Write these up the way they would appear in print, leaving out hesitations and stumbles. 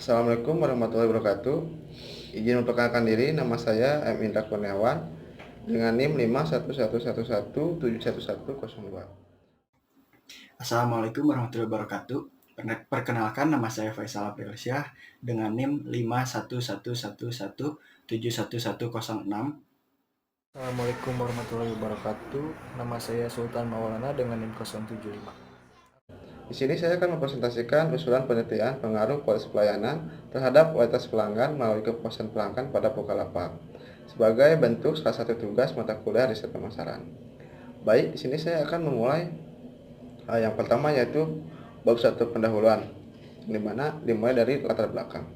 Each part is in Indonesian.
Assalamualaikum warahmatullahi wabarakatuh. Izin memperkenalkan diri, nama saya M. Indra Kurniawan dengan NIM 51111711102. Assalamualaikum warahmatullahi wabarakatuh. Perkenalkan, nama saya Faisal Aprilsyah dengan NIM 51111711106. Assalamualaikum warahmatullahi wabarakatuh. Nama saya Sultan Maulana dengan NIM 075. Di sini saya akan mempresentasikan usulan penelitian pengaruh kualitas pelayanan terhadap kualitas pelanggan melalui kepuasan pelanggan pada Bukalapak sebagai bentuk salah satu tugas mata kuliah riset pemasaran. Baik, di sini saya akan memulai yang pertama yaitu bab 1 pendahuluan, dimulai dari latar belakang.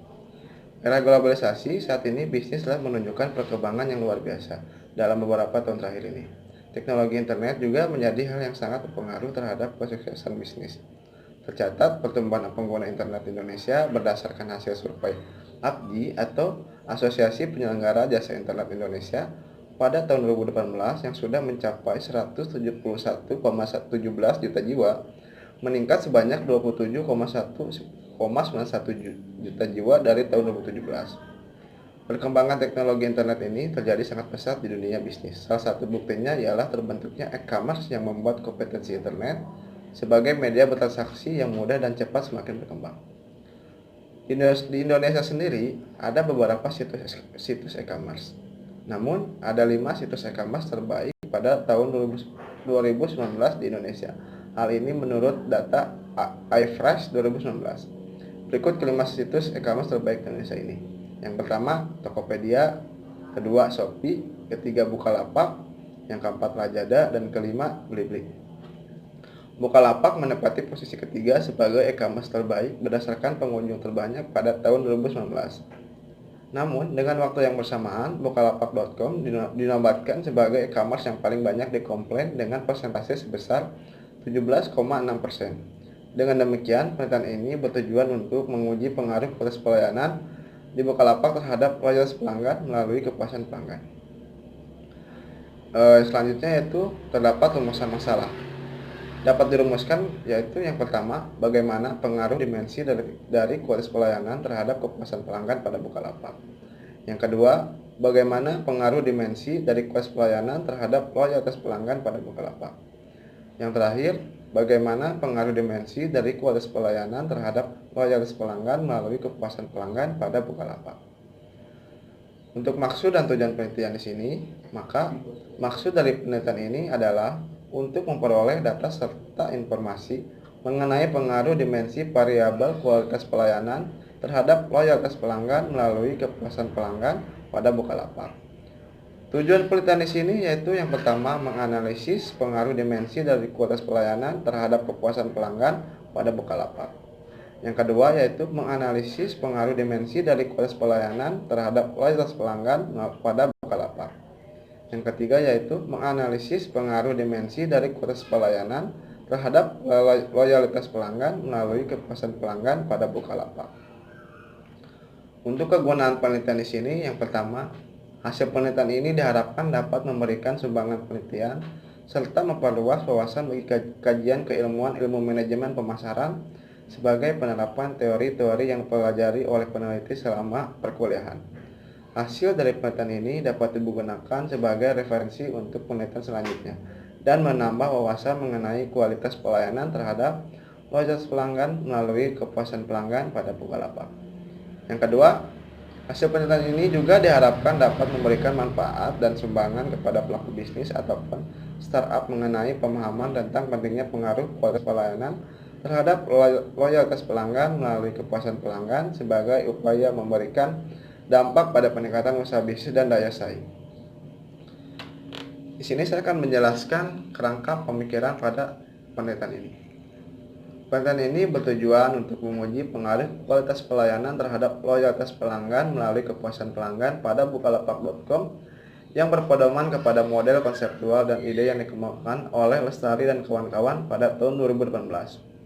Era globalisasi, saat ini bisnis telah menunjukkan perkembangan yang luar biasa dalam beberapa tahun terakhir ini. Teknologi internet juga menjadi hal yang sangat berpengaruh terhadap kesuksesan bisnis. Tercatat pertumbuhan pengguna internet di Indonesia berdasarkan hasil survei APDI atau Asosiasi Penyelenggara Jasa Internet Indonesia pada tahun 2018 yang sudah mencapai 171,17 juta jiwa, meningkat sebanyak 27,91 juta jiwa dari tahun 2017. Perkembangan teknologi internet ini terjadi sangat pesat di dunia bisnis. Salah satu buktinya ialah terbentuknya e-commerce yang membuat kompetensi internet sebagai media bertransaksi yang mudah dan cepat semakin berkembang. Di Indonesia sendiri ada beberapa situs e-commerce. Namun, ada 5 situs e-commerce terbaik pada tahun 2019 di Indonesia. Hal ini menurut data iFresh 2019. Berikut kelima situs e-commerce terbaik di Indonesia ini. Yang pertama, Tokopedia, kedua Shopee, ketiga Bukalapak, yang keempat Lazada, dan kelima Blibli. Bukalapak menempati posisi ketiga sebagai e-commerce terbaik berdasarkan pengunjung terbanyak pada tahun 2019. Namun, dengan waktu yang bersamaan, Bukalapak.com dinobatkan sebagai e-commerce yang paling banyak dikomplain dengan persentase sebesar 17,6%. Dengan demikian, penelitian ini bertujuan untuk menguji pengaruh kualitas pelayanan di Bukalapak terhadap loyalitas pelanggan melalui kepuasan pelanggan. Selanjutnya yaitu terdapat rumusan masalah. Dapat dirumuskan yaitu yang pertama, bagaimana pengaruh dimensi dari kualitas pelayanan terhadap kepuasan pelanggan pada Bukalapak. Yang kedua, bagaimana pengaruh dimensi dari kualitas pelayanan terhadap loyalitas pelanggan pada Bukalapak. Yang terakhir, bagaimana pengaruh dimensi dari kualitas pelayanan terhadap loyalitas pelanggan melalui kepuasan pelanggan pada Bukalapak. Untuk maksud dan tujuan penelitian di sini, maka maksud dari penelitian ini adalah untuk memperoleh data serta informasi mengenai pengaruh dimensi variabel kualitas pelayanan terhadap loyalitas pelanggan melalui kepuasan pelanggan pada Bukalapak. Tujuan penelitian di sini yaitu yang pertama, menganalisis pengaruh dimensi dari kualitas pelayanan terhadap kepuasan pelanggan pada Bukalapak. Yang kedua yaitu menganalisis pengaruh dimensi dari kualitas pelayanan terhadap loyalitas pelanggan pada Bukalapak. Yang ketiga yaitu menganalisis pengaruh dimensi dari kualitas pelayanan terhadap loyalitas pelanggan melalui kepuasan pelanggan pada Bukalapak. Untuk kegunaan penelitian di sini, yang pertama, hasil penelitian ini diharapkan dapat memberikan sumbangan penelitian serta memperluas wawasan bagi kajian keilmuan ilmu manajemen pemasaran sebagai penerapan teori-teori yang dipelajari oleh peneliti selama perkuliahan. Hasil dari penelitian ini dapat digunakan sebagai referensi untuk penelitian selanjutnya dan menambah wawasan mengenai kualitas pelayanan terhadap loyalitas pelanggan melalui kepuasan pelanggan pada Bukalapak. Yang kedua, hasil penelitian ini juga diharapkan dapat memberikan manfaat dan sumbangan kepada pelaku bisnis ataupun startup mengenai pemahaman tentang pentingnya pengaruh kualitas pelayanan terhadap loyalitas pelanggan melalui kepuasan pelanggan sebagai upaya memberikan dampak pada peningkatan usaha bisnis dan daya saing. Di sini saya akan menjelaskan kerangka pemikiran pada penelitian ini. Penelitian ini bertujuan untuk menguji pengaruh kualitas pelayanan terhadap loyalitas pelanggan melalui kepuasan pelanggan pada Bukalapak.com yang berpedoman kepada model konseptual dan ide yang dikembangkan oleh Lestari dan kawan-kawan pada tahun 2018.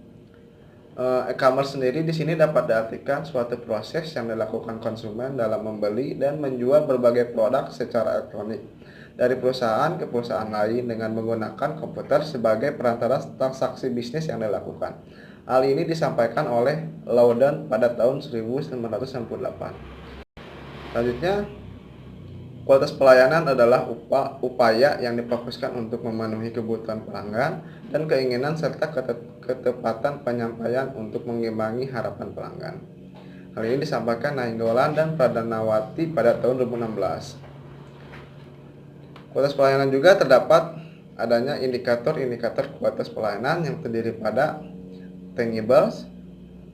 E-commerce sendiri di sini dapat diartikan suatu proses yang dilakukan konsumen dalam membeli dan menjual berbagai produk secara elektronik dari perusahaan ke perusahaan lain dengan menggunakan komputer sebagai perantara transaksi bisnis yang dilakukan. Hal ini disampaikan oleh Loudon pada tahun 1998. Selanjutnya, kualitas pelayanan adalah upaya yang difokuskan untuk memenuhi kebutuhan pelanggan dan keinginan serta ketepatan penyampaian untuk mengimbangi harapan pelanggan. Hal ini disampaikan Nainggolan dan Pradhanawati pada tahun 2016. Kualitas pelayanan juga terdapat adanya indikator-indikator kualitas pelayanan yang terdiri pada tangibles,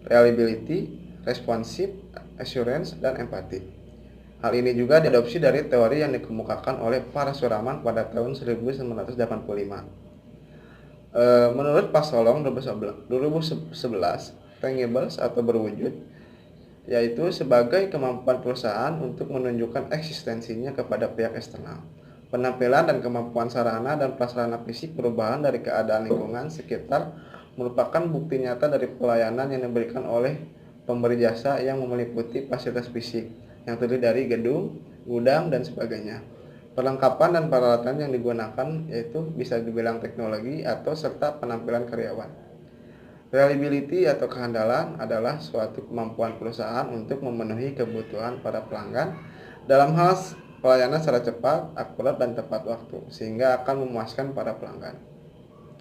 reliability, responsive, assurance, dan empathy. Hal ini juga diadopsi dari teori yang dikemukakan oleh Parasuraman pada tahun 1985. Menurut Pasolong 2011, tangibles atau berwujud yaitu sebagai kemampuan perusahaan untuk menunjukkan eksistensinya kepada pihak eksternal. Penampilan dan kemampuan sarana dan prasarana fisik perubahan dari keadaan lingkungan sekitar merupakan bukti nyata dari pelayanan yang diberikan oleh pemberi jasa yang meliputi fasilitas fisik yang terdiri dari gedung, gudang, dan sebagainya. Perlengkapan dan peralatan yang digunakan yaitu bisa dibilang teknologi atau serta penampilan karyawan. Reliability atau kehandalan adalah suatu kemampuan perusahaan untuk memenuhi kebutuhan para pelanggan dalam hal pelayanan secara cepat, akurat, dan tepat waktu, sehingga akan memuaskan para pelanggan.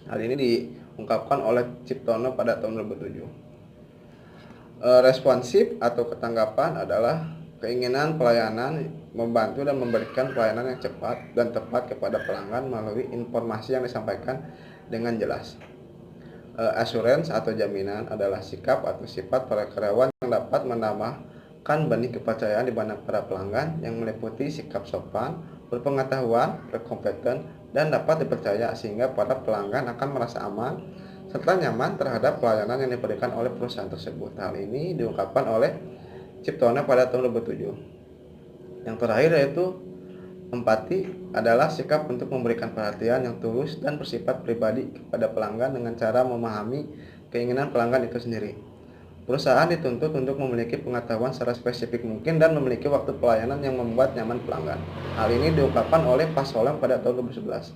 Hal ini diungkapkan oleh Ciptono pada tahun 2007. Responsif atau ketanggapan adalah keinginan pelayanan membantu dan memberikan pelayanan yang cepat dan tepat kepada pelanggan melalui informasi yang disampaikan dengan jelas. Assurance atau jaminan adalah sikap atau sifat para karyawan yang dapat menambahkan benih kepercayaan di benak para pelanggan yang meliputi sikap sopan, berpengetahuan, berkompeten, dan dapat dipercaya sehingga para pelanggan akan merasa aman serta nyaman terhadap pelayanan yang diberikan oleh perusahaan tersebut. Hal ini diungkapkan oleh Ciptono pada tahun 2007. Yang terakhir yaitu empati adalah sikap untuk memberikan perhatian yang tulus dan bersifat pribadi kepada pelanggan dengan cara memahami keinginan pelanggan itu sendiri. Perusahaan dituntut untuk memiliki pengetahuan secara spesifik mungkin dan memiliki waktu pelayanan yang membuat nyaman pelanggan. Hal ini diungkapkan oleh Pasolong pada tahun 2011.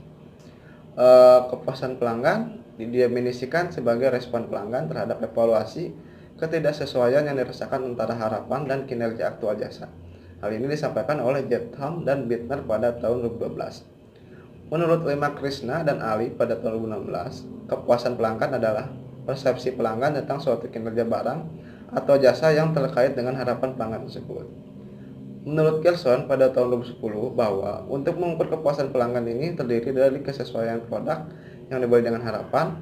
Kepuasan pelanggan didefinisikan sebagai respon pelanggan terhadap evaluasi ketidaksesuaian yang dirasakan antara harapan dan kinerja aktual jasa. Hal ini disampaikan oleh Jetham dan Bittner pada tahun 2012. Menurut Lema Krishna dan Ali pada tahun 2016, kepuasan pelanggan adalah persepsi pelanggan tentang suatu kinerja barang atau jasa yang terkait dengan harapan pelanggan tersebut. Menurut Gerson pada tahun 2010 bahwa untuk mengukur kepuasan pelanggan ini terdiri dari kesesuaian produk yang dibeli dengan harapan,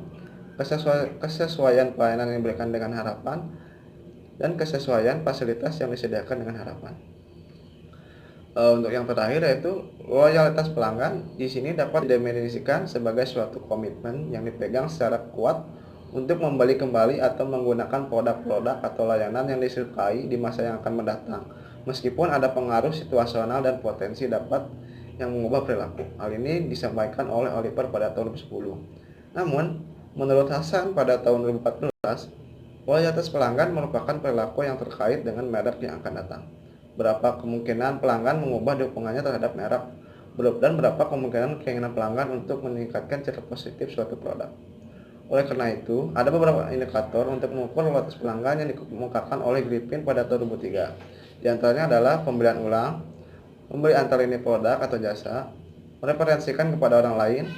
kesesuaian pelayanan yang diberikan dengan harapan, dan kesesuaian fasilitas yang disediakan dengan harapan. Untuk yang terakhir yaitu loyalitas pelanggan. Di sini dapat didefinisikan sebagai suatu komitmen yang dipegang secara kuat untuk membeli kembali atau menggunakan produk-produk atau layanan yang disukai di masa yang akan mendatang, meskipun ada pengaruh situasional dan potensi dapat yang mengubah perilaku. Hal ini disampaikan oleh Oliver pada tahun 2010. Namun, menurut Hasan pada tahun 2014, loyalitas pelanggan merupakan perilaku yang terkait dengan merek yang akan datang. Berapa kemungkinan pelanggan mengubah dukungannya terhadap merek, dan berapa kemungkinan keinginan pelanggan untuk meningkatkan citra positif suatu produk. Oleh karena itu, ada beberapa indikator untuk mengukur loyalitas pelanggan yang dikemukakan oleh Griffin pada tahun 2003. Di antaranya adalah pembelian ulang, membeli antar lini produk atau jasa, mereferensikan kepada orang lain,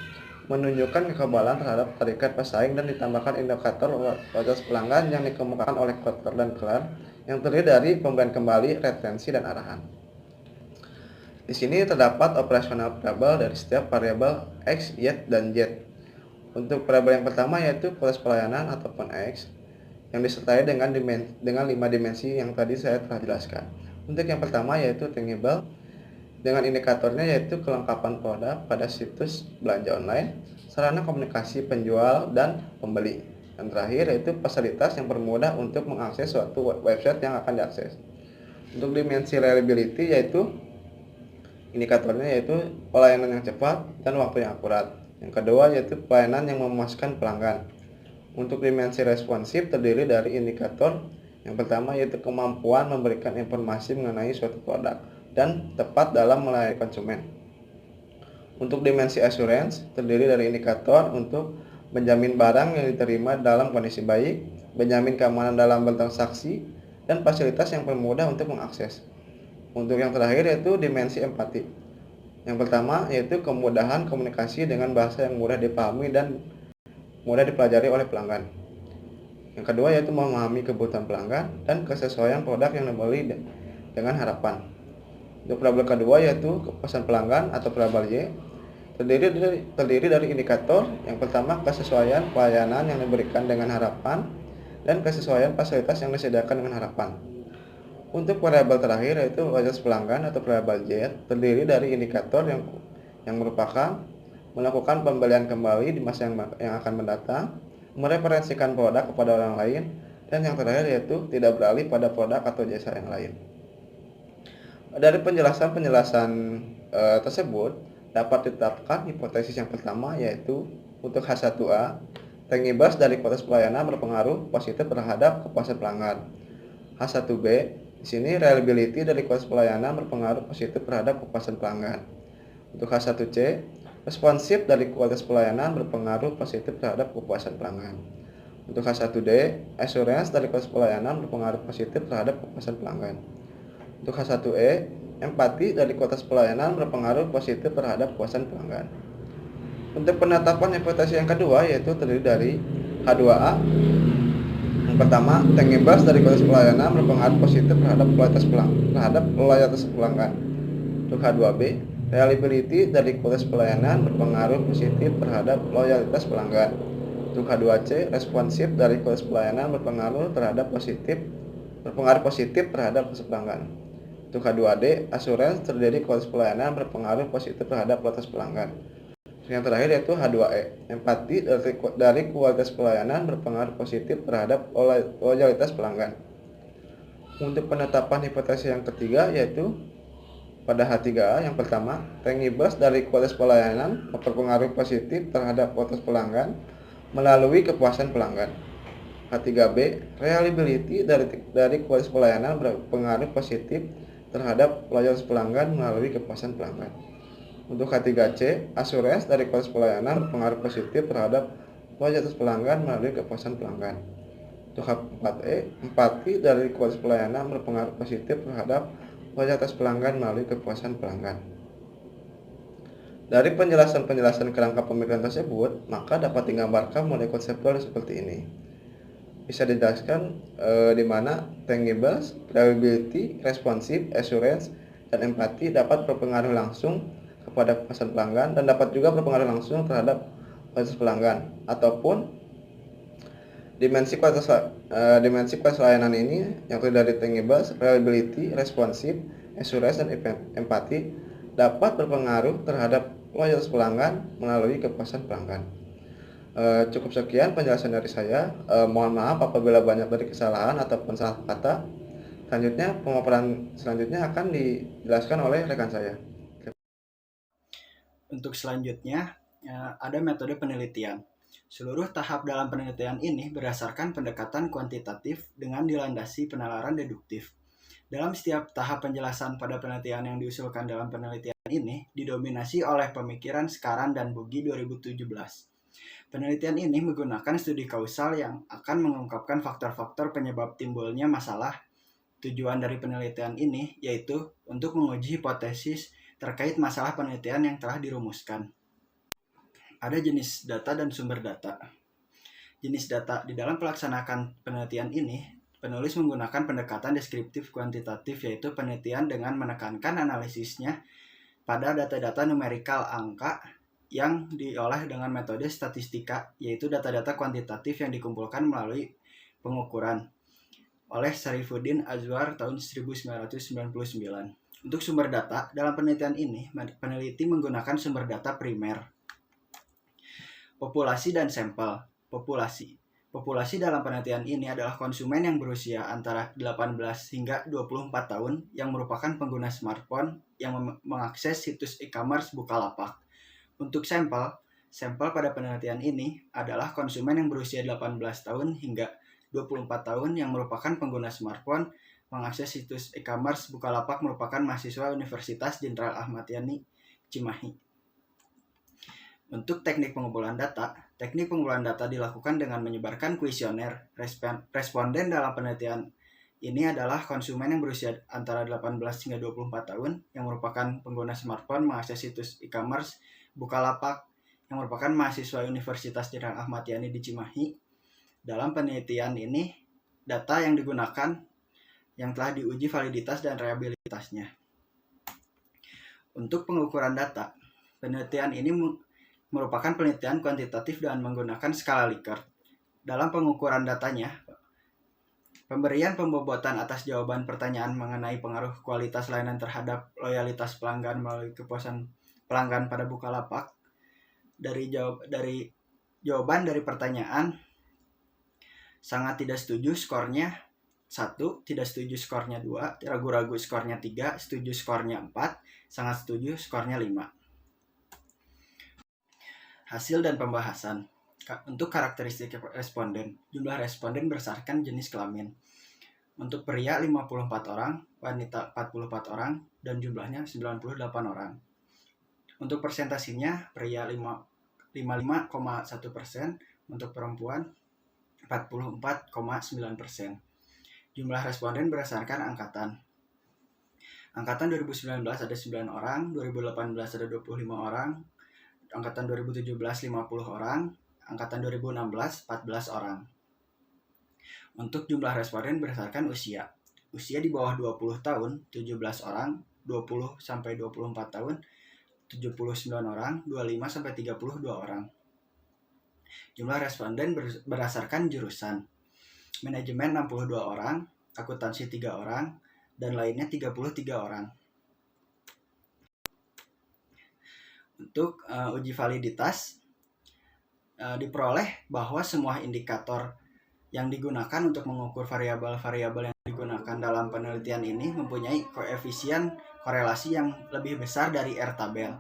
menunjukkan kekebalan terhadap tarikat pesaing, dan ditambahkan indikator loyalitas pelanggan yang dikemukakan oleh Kotler dan Keller yang terdiri dari pembelian kembali, retensi, dan arahan. Di sini terdapat operasional variabel dari setiap variabel X, Y, dan Z. Untuk variabel yang pertama yaitu kualitas pelayanan ataupun X yang disertai dengan 5 dimensi yang tadi saya telah jelaskan. Untuk yang pertama yaitu tangible dengan indikatornya yaitu kelengkapan produk pada situs belanja online, sarana komunikasi penjual dan pembeli. Dan terakhir yaitu fasilitas yang bermudah untuk mengakses suatu website yang akan diakses. Untuk dimensi reliability yaitu indikatornya yaitu pelayanan yang cepat dan waktu yang akurat. Yang kedua yaitu pelayanan yang memuaskan pelanggan. Untuk dimensi responsif terdiri dari indikator yang pertama yaitu kemampuan memberikan informasi mengenai suatu produk dan tepat dalam melayani konsumen. Untuk dimensi assurance terdiri dari indikator untuk menjamin barang yang diterima dalam kondisi baik, menjamin keamanan dalam bertransaksi, dan fasilitas yang permudah untuk mengakses. Untuk yang terakhir yaitu dimensi empati. Yang pertama yaitu kemudahan komunikasi dengan bahasa yang mudah dipahami dan mudah dipelajari oleh pelanggan. Yang kedua yaitu memahami kebutuhan pelanggan dan kesesuaian produk yang dibeli dengan harapan. Untuk variabel kedua yaitu kepuasan pelanggan atau variabel Y terdiri dari indikator. Yang pertama kesesuaian pelayanan yang diberikan dengan harapan dan kesesuaian fasilitas yang disediakan dengan harapan. Untuk variabel terakhir yaitu loyalitas pelanggan atau variabel Z terdiri dari indikator yang merupakan melakukan pembelian kembali di masa yang akan mendatang, mereferensikan produk kepada orang lain, dan yang terakhir yaitu tidak beralih pada produk atau jasa yang lain. Dari penjelasan tersebut dapat ditetapkan hipotesis yang pertama yaitu untuk H1A, tengibas dari kualitas pelayanan berpengaruh positif terhadap kepuasan pelanggan. H1B, di sini reliability dari kualitas pelayanan berpengaruh positif terhadap kepuasan pelanggan. Untuk H1C, responsif dari kualitas pelayanan berpengaruh positif terhadap kepuasan pelanggan. Untuk H1D, assurance dari kualitas pelayanan berpengaruh positif terhadap kepuasan pelanggan. Untuk H1E, empati dari kualitas pelayanan berpengaruh positif terhadap kepuasan pelanggan. Untuk penetapan hipotesis yang kedua yaitu terdiri dari H2A. Yang pertama, tengibas dari kualitas pelayanan berpengaruh positif terhadap loyalitas pelanggan. Untuk H2B, reliability dari kualitas pelayanan berpengaruh positif terhadap loyalitas pelanggan. Untuk H2C, responsif dari kualitas pelayanan berpengaruh positif terhadap pelanggan. Untuk H2D, assurance terdiri kualitas pelayanan berpengaruh positif terhadap kualitas pelanggan. Yang terakhir yaitu H2E, empati dari kualitas pelayanan berpengaruh positif terhadap loyalitas pelanggan. Untuk penetapan hipotesis yang ketiga yaitu pada H3A yang pertama, tengibas dari kualitas pelayanan berpengaruh positif terhadap kualitas pelanggan melalui kepuasan pelanggan. H3B, reliability dari kualitas pelayanan berpengaruh positif terhadap loyalitas pelanggan melalui kepuasan pelanggan. Untuk H3C, assurance dari kualitas pelayanan berpengaruh positif terhadap loyalitas pelanggan melalui kepuasan pelanggan. Untuk H4E, empati dari kualitas pelayanan berpengaruh positif terhadap loyalitas pelanggan melalui kepuasan pelanggan. Dari penjelasan kerangka pemikiran tersebut, maka dapat digambarkan model konseptual seperti ini. Bisa dijelaskan di mana tangibles, reliability, responsive, assurance, dan empati dapat berpengaruh langsung kepada kepuasan pelanggan dan dapat juga berpengaruh langsung terhadap kualitas pelanggan. Ataupun dimensi kualitas layanan ini yang terdiri dari tangibles, reliability, responsive, assurance, dan empati dapat berpengaruh terhadap loyalitas pelanggan melalui kepuasan pelanggan. Cukup sekian penjelasan dari saya. Mohon maaf apabila banyak dari kesalahan ataupun salah kata. Selanjutnya, pemaparan selanjutnya akan dijelaskan oleh rekan saya. Untuk selanjutnya, ada metode penelitian. Seluruh tahap dalam penelitian ini berdasarkan pendekatan kuantitatif dengan dilandasi penalaran deduktif. Dalam setiap tahap penjelasan pada penelitian yang diusulkan dalam penelitian ini didominasi oleh pemikiran Skaran dan Bugi 2017. Penelitian ini menggunakan studi kausal yang akan mengungkapkan faktor-faktor penyebab timbulnya masalah. Tujuan dari penelitian ini yaitu untuk menguji hipotesis terkait masalah penelitian yang telah dirumuskan. Ada jenis data dan sumber data. Jenis data di dalam pelaksanaan penelitian ini, penulis menggunakan pendekatan deskriptif kuantitatif yaitu penelitian dengan menekankan analisisnya pada data-data numerikal angka yang diolah dengan metode statistika, yaitu data-data kuantitatif yang dikumpulkan melalui pengukuran oleh Sarifuddin Azwar tahun 1999. Untuk sumber data, dalam penelitian ini, peneliti menggunakan sumber data primer. Populasi dan sampel. Populasi dalam penelitian ini adalah konsumen yang berusia antara 18 hingga 24 tahun yang merupakan pengguna smartphone yang mengakses situs e-commerce Bukalapak. Untuk sampel pada penelitian ini adalah konsumen yang berusia 18 tahun hingga 24 tahun yang merupakan pengguna smartphone mengakses situs e-commerce Bukalapak merupakan mahasiswa Universitas Jenderal Ahmad Yani, Cimahi. Untuk teknik pengumpulan data, Teknik pengumpulan data dilakukan dengan menyebarkan kuesioner. Responden dalam penelitian ini adalah konsumen yang berusia antara 18 hingga 24 tahun yang merupakan pengguna smartphone mengakses situs e-commerce Bukalapak yang merupakan mahasiswa Universitas Jenderal Ahmad Yani di Cimahi. Dalam penelitian ini, data yang digunakan yang telah diuji validitas dan reliabilitasnya. Untuk pengukuran data, penelitian ini merupakan penelitian kuantitatif dan menggunakan skala Likert. Dalam pengukuran datanya, pemberian pembobotan atas jawaban pertanyaan mengenai pengaruh kualitas layanan terhadap loyalitas pelanggan melalui kepuasan pelanggan pada Bukalapak. Dari jawaban dari pertanyaan, sangat tidak setuju skornya 1, tidak setuju skornya 2, ragu-ragu skornya 3, setuju skornya 4, sangat setuju skornya 5. Hasil dan pembahasan. Untuk karakteristik responden, jumlah responden berdasarkan jenis kelamin. Untuk pria 54 orang, wanita 44 orang, dan jumlahnya 98 orang. Untuk persentasinya, pria 55,1%, untuk perempuan 44,9%. Jumlah responden berdasarkan angkatan. Angkatan 2019 ada 9 orang, 2018 ada 25 orang, angkatan 2017 50 orang, angkatan 2016 14 orang. Untuk jumlah responden berdasarkan usia. Usia di bawah 20 tahun 17 orang, 20 sampai 24 tahun 79 orang, 25 sampai 32 orang. Jumlah responden berdasarkan jurusan. Manajemen 62 orang, akuntansi 3 orang, dan lainnya 33 orang. Untuk uji validitas, diperoleh bahwa semua indikator yang digunakan untuk mengukur variabel-variabel yang digunakan dalam penelitian ini mempunyai koefisien korelasi yang lebih besar dari R-tabel.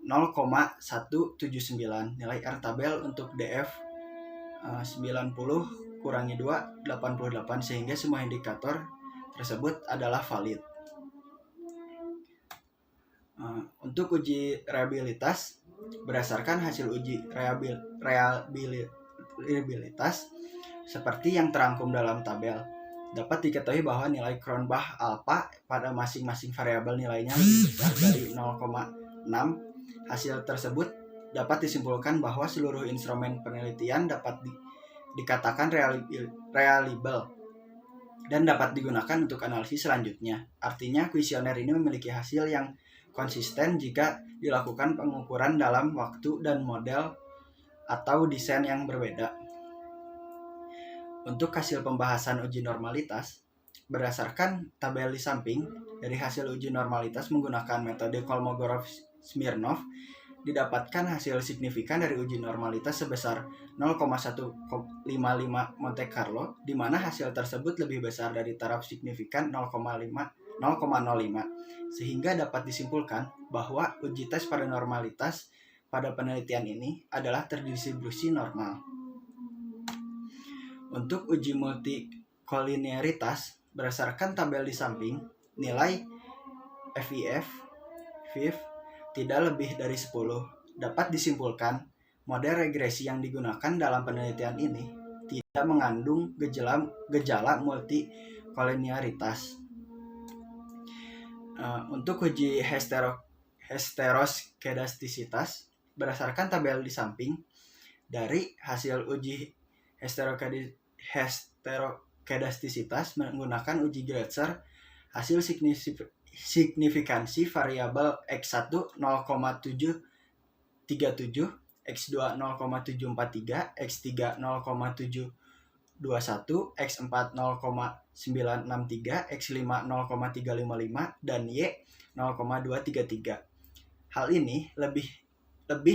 0,179. Nilai R-tabel untuk DF 90 kurangi 2, 88, sehingga semua indikator tersebut adalah valid. Untuk uji reliabilitas, berdasarkan hasil uji reliabilitas seperti yang terangkum dalam tabel, dapat diketahui bahwa nilai Cronbach alpha pada masing-masing variabel nilainya lebih besar dari 0,6. Hasil tersebut dapat disimpulkan bahwa seluruh instrumen penelitian dapat dikatakan reliable dan dapat digunakan untuk analisis selanjutnya. Artinya, kuesioner ini memiliki hasil yang konsisten jika dilakukan pengukuran dalam waktu dan model atau desain yang berbeda. Untuk hasil pembahasan uji normalitas, berdasarkan tabel di samping, dari hasil uji normalitas menggunakan metode Kolmogorov-Smirnov, didapatkan hasil signifikan dari uji normalitas sebesar 0,155 Monte Carlo, di mana hasil tersebut lebih besar dari taraf signifikan 0,05, sehingga dapat disimpulkan bahwa uji tes pada normalitas pada penelitian ini adalah terdistribusi normal. Untuk uji multikolinearitas, berdasarkan tabel di samping, nilai FIF tidak lebih dari 10. Dapat disimpulkan, model regresi yang digunakan dalam penelitian ini tidak mengandung gejala multikolinearitas. Untuk uji heteroskedastisitas, berdasarkan tabel di samping, dari hasil uji heteroskedastisitas menggunakan uji Gretzer, hasil signifikansi variabel X1 0,737, X2 0,743, X3 0,721, X4 0,963, X5 0,355, dan Y 0,233. Hal ini lebih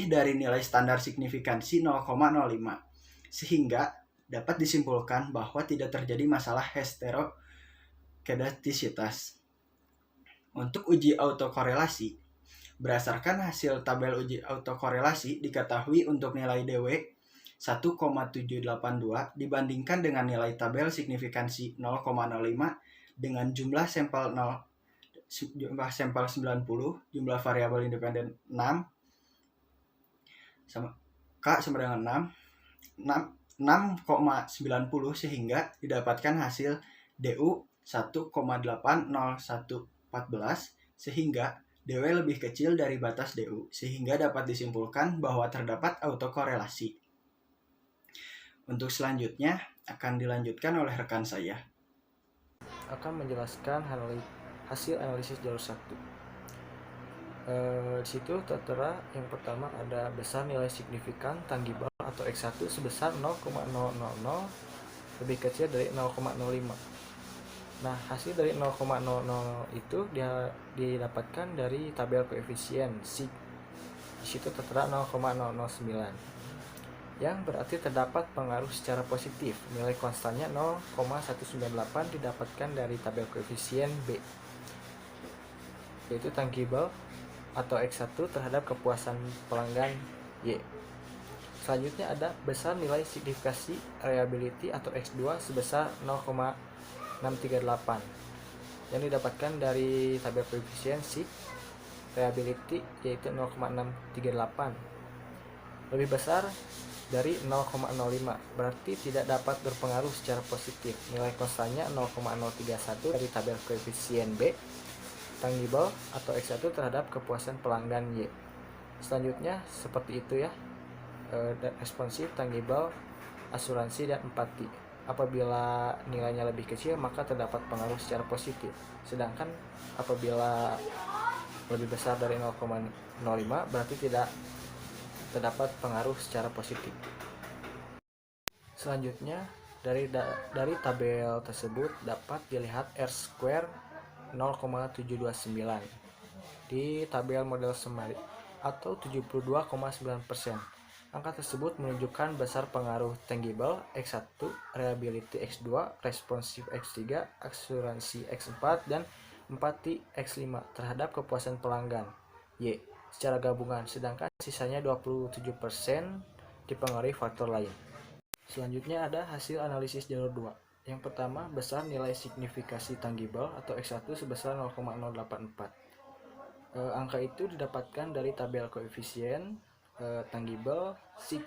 dari nilai standar signifikansi 0,05, sehingga dapat disimpulkan bahwa tidak terjadi masalah heteroskedastisitas. Untuk uji autokorelasi, berdasarkan hasil tabel uji autokorelasi diketahui untuk nilai DW 1,782 dibandingkan dengan nilai tabel signifikansi 0,05 dengan jumlah sampel 90, jumlah variabel independen 6, K sama dengan 6,90 sehingga didapatkan hasil DU 1,80114 sehingga DW lebih kecil dari batas DU sehingga dapat disimpulkan bahwa terdapat autokorelasi. Untuk selanjutnya akan dilanjutkan oleh rekan saya. Akan menjelaskan hasil analisis jalur 1. Di situ tertera yang pertama ada besar nilai signifikan tangible atau X1 sebesar 0,000 lebih kecil dari 0,05. Nah, hasil dari 0,00 itu dia didapatkan dari tabel koefisien sig. Di situ tertera 0,009. Yang berarti terdapat pengaruh secara positif. Nilai konstannya 0,198 didapatkan dari tabel koefisien B, yaitu tangible atau X1 terhadap kepuasan pelanggan Y. Selanjutnya ada besar nilai signifikasi reliability atau X2 sebesar 0,638 yang didapatkan dari tabel koefisien sig reliability yaitu 0,638 lebih besar dari 0,05, berarti tidak dapat berpengaruh secara positif. Nilai konstannya 0,031 dari tabel koefisien B tangible atau X1 terhadap kepuasan pelanggan Y. Selanjutnya seperti itu ya, responsif, tangible, asuransi, dan empati. Apabila nilainya lebih kecil maka terdapat pengaruh secara positif, sedangkan apabila lebih besar dari 0,05 berarti tidak terdapat pengaruh secara positif. Selanjutnya dari tabel tersebut dapat dilihat R-square 0,729 di tabel model Semari atau 72,9%. Angka tersebut menunjukkan besar pengaruh tangible X1, reliability X2, responsif X3, asuransi X4, dan empati X5 terhadap kepuasan pelanggan Y secara gabungan, sedangkan sisanya 27% dipengaruhi faktor lain. Selanjutnya ada hasil analisis jalur 2. Yang pertama, besar nilai signifikasi tangible atau X1 sebesar 0,084. Angka itu didapatkan dari tabel koefisien tangible sig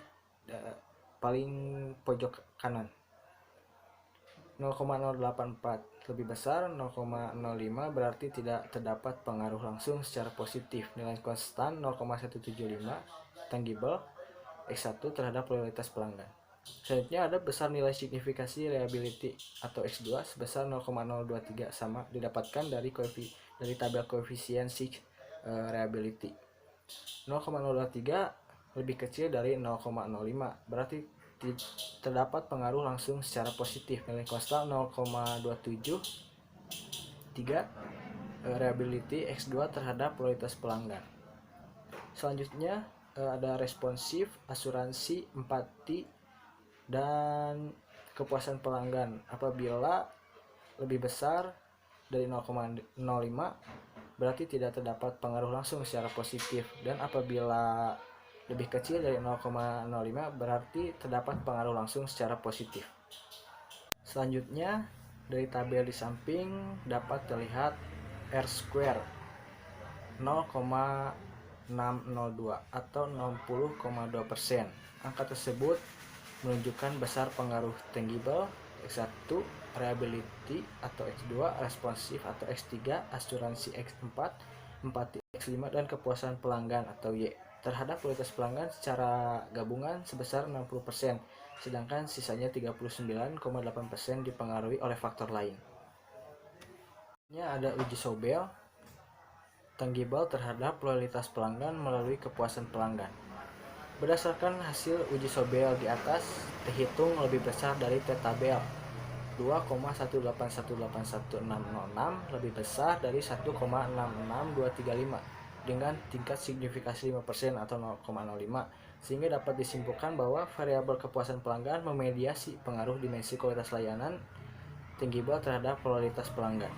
paling pojok kanan. 0,084 lebih besar 0,05 berarti tidak terdapat pengaruh langsung secara positif. Nilai konstan 0,175 tangible X1 terhadap loyalitas pelanggan. Selanjutnya ada besar nilai signifikasi reliability atau X2 sebesar 0,023 sama didapatkan dari tabel koefisien sig reliability. 0,023 lebih kecil dari 0,05 berarti terdapat pengaruh langsung secara positif. Nilai konstan 0,273 reliability X2 terhadap loyalitas pelanggan. Selanjutnya ada responsif, asuransi, empati, dan kepuasan pelanggan. Apabila lebih besar dari 0,05 berarti tidak terdapat pengaruh langsung secara positif, dan apabila lebih kecil dari 0,05 berarti terdapat pengaruh langsung secara positif. Selanjutnya dari tabel di samping dapat terlihat R-square 0,602 atau 60,2%. Angka tersebut menunjukkan besar pengaruh tangible X1, reliability atau X2, responsif atau X3, asuransi X4, empati X5, dan kepuasan pelanggan atau Y terhadap loyalitas pelanggan secara gabungan sebesar 60%, sedangkan sisanya 39,8% dipengaruhi oleh faktor lain. Ada uji Sobel tangible terhadap loyalitas pelanggan melalui kepuasan pelanggan. Berdasarkan hasil uji Sobel di atas, terhitung lebih besar dari T-tabel 2,1818166 lebih besar dari 1,66235 dengan tingkat signifikasi 5% atau 0,05, sehingga dapat disimpulkan bahwa variabel kepuasan pelanggan memediasi pengaruh dimensi kualitas layanan tangible terhadap loyalitas pelanggan.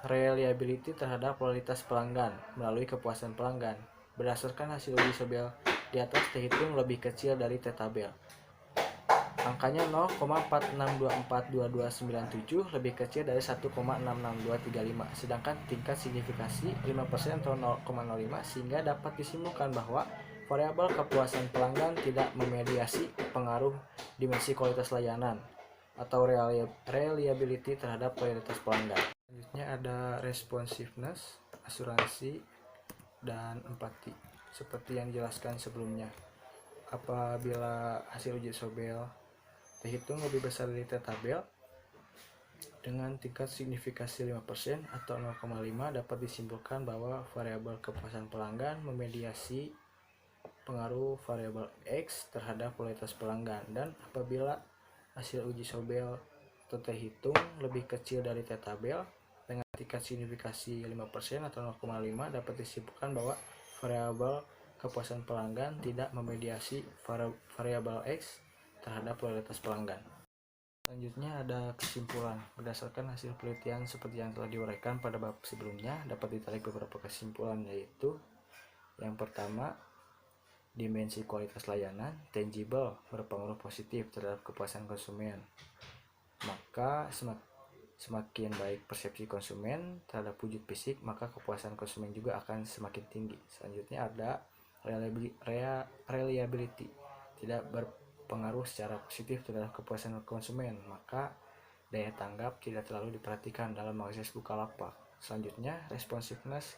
Reliability terhadap loyalitas pelanggan melalui kepuasan pelanggan. Berdasarkan hasil uji Sobel di atas, terhitung lebih kecil dari T-tabel. Angkanya 0,46242297 lebih kecil dari 1,66235, sedangkan tingkat signifikasi 5% atau 0,05, sehingga dapat disimpulkan bahwa Variabel kepuasan pelanggan tidak memediasi pengaruh dimensi kualitas layanan atau reliability terhadap kualitas pelanggan. Selanjutnya ada responsiveness, asuransi, dan empati. Seperti yang dijelaskan sebelumnya, apabila hasil uji sobel terhitung lebih besar dari tabel dengan tingkat signifikasi 5% atau 0,5, dapat disimpulkan bahwa variabel kepuasan pelanggan memediasi pengaruh variabel X terhadap kualitas pelanggan. Dan apabila hasil uji sobel terhitung lebih kecil dari tabel dengan tingkat signifikasi 5% atau 0,5, dapat disimpulkan bahwa variabel kepuasan pelanggan tidak memediasi variabel X terhadap kualitas pelanggan. Selanjutnya ada kesimpulan. Berdasarkan hasil penelitian seperti yang telah diuraikan pada bab sebelumnya, dapat ditarik beberapa kesimpulan, yaitu yang pertama, dimensi kualitas layanan tangible berpengaruh positif terhadap kepuasan konsumen. Maka semakin baik persepsi konsumen terhadap wujud fisik, maka kepuasan konsumen juga akan semakin tinggi. Selanjutnya ada reliability, tidak berpengaruh secara positif terhadap kepuasan konsumen, maka daya tanggap tidak terlalu diperhatikan dalam mengakses Bukalapak. Selanjutnya, responsiveness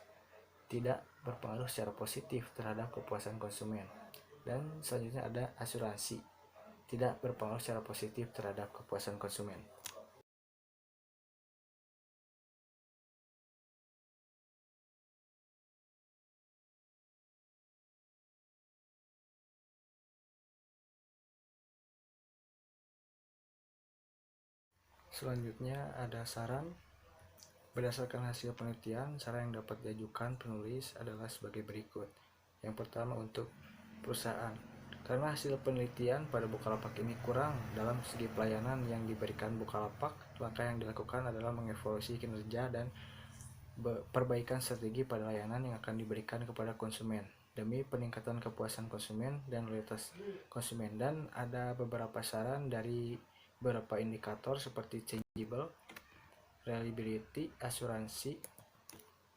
tidak berpengaruh secara positif terhadap kepuasan konsumen. Dan selanjutnya ada asuransi, tidak berpengaruh secara positif terhadap kepuasan konsumen. Selanjutnya ada saran. Berdasarkan hasil penelitian, saran yang dapat diajukan penulis adalah sebagai berikut. Yang pertama, untuk perusahaan. Karena hasil penelitian pada Bukalapak ini kurang dalam segi pelayanan yang diberikan Bukalapak, langkah yang dilakukan adalah mengevaluasi kinerja dan perbaikan strategi pada layanan yang akan diberikan kepada konsumen demi peningkatan kepuasan konsumen dan loyalitas konsumen. Dan ada beberapa saran dari beberapa indikator seperti tangible, reliability, asuransi,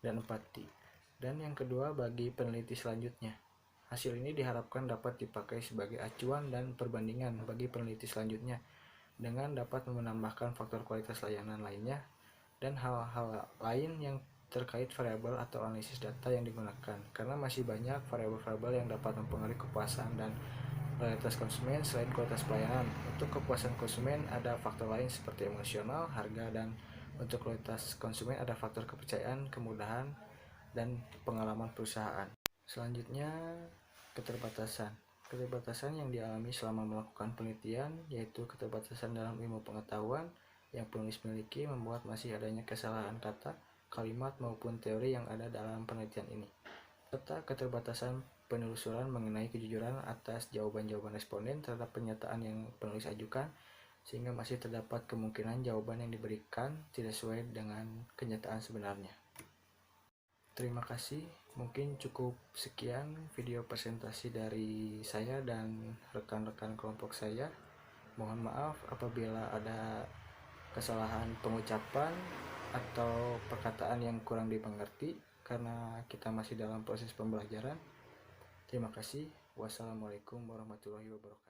dan empati. Dan yang kedua, bagi peneliti selanjutnya, hasil ini diharapkan dapat dipakai sebagai acuan dan perbandingan bagi peneliti selanjutnya dengan dapat menambahkan faktor kualitas layanan lainnya dan hal-hal lain yang terkait variabel atau analisis data yang digunakan, karena masih banyak variabel-variabel yang dapat mempengaruhi kepuasan dan loyalitas konsumen selain kualitas pelayanan. Untuk kepuasan konsumen ada faktor lain seperti emosional, harga, dan untuk kualitas konsumen ada faktor kepercayaan, kemudahan, dan pengalaman perusahaan. Selanjutnya, keterbatasan. Keterbatasan yang dialami selama melakukan penelitian yaitu keterbatasan dalam ilmu pengetahuan yang penulis miliki, membuat masih adanya kesalahan kata, kalimat, maupun teori yang ada dalam penelitian ini, serta keterbatasan penelusuran mengenai kejujuran atas jawaban-jawaban responden terhadap pernyataan yang penulis ajukan, sehingga masih terdapat kemungkinan jawaban yang diberikan tidak sesuai dengan kenyataan sebenarnya. Terima kasih, mungkin cukup sekian video presentasi dari saya dan rekan-rekan kelompok saya. Mohon maaf apabila ada kesalahan pengucapan atau perkataan yang kurang dimengerti, karena kita masih dalam proses pembelajaran. Terima kasih. Wassalamualaikum warahmatullahi wabarakatuh.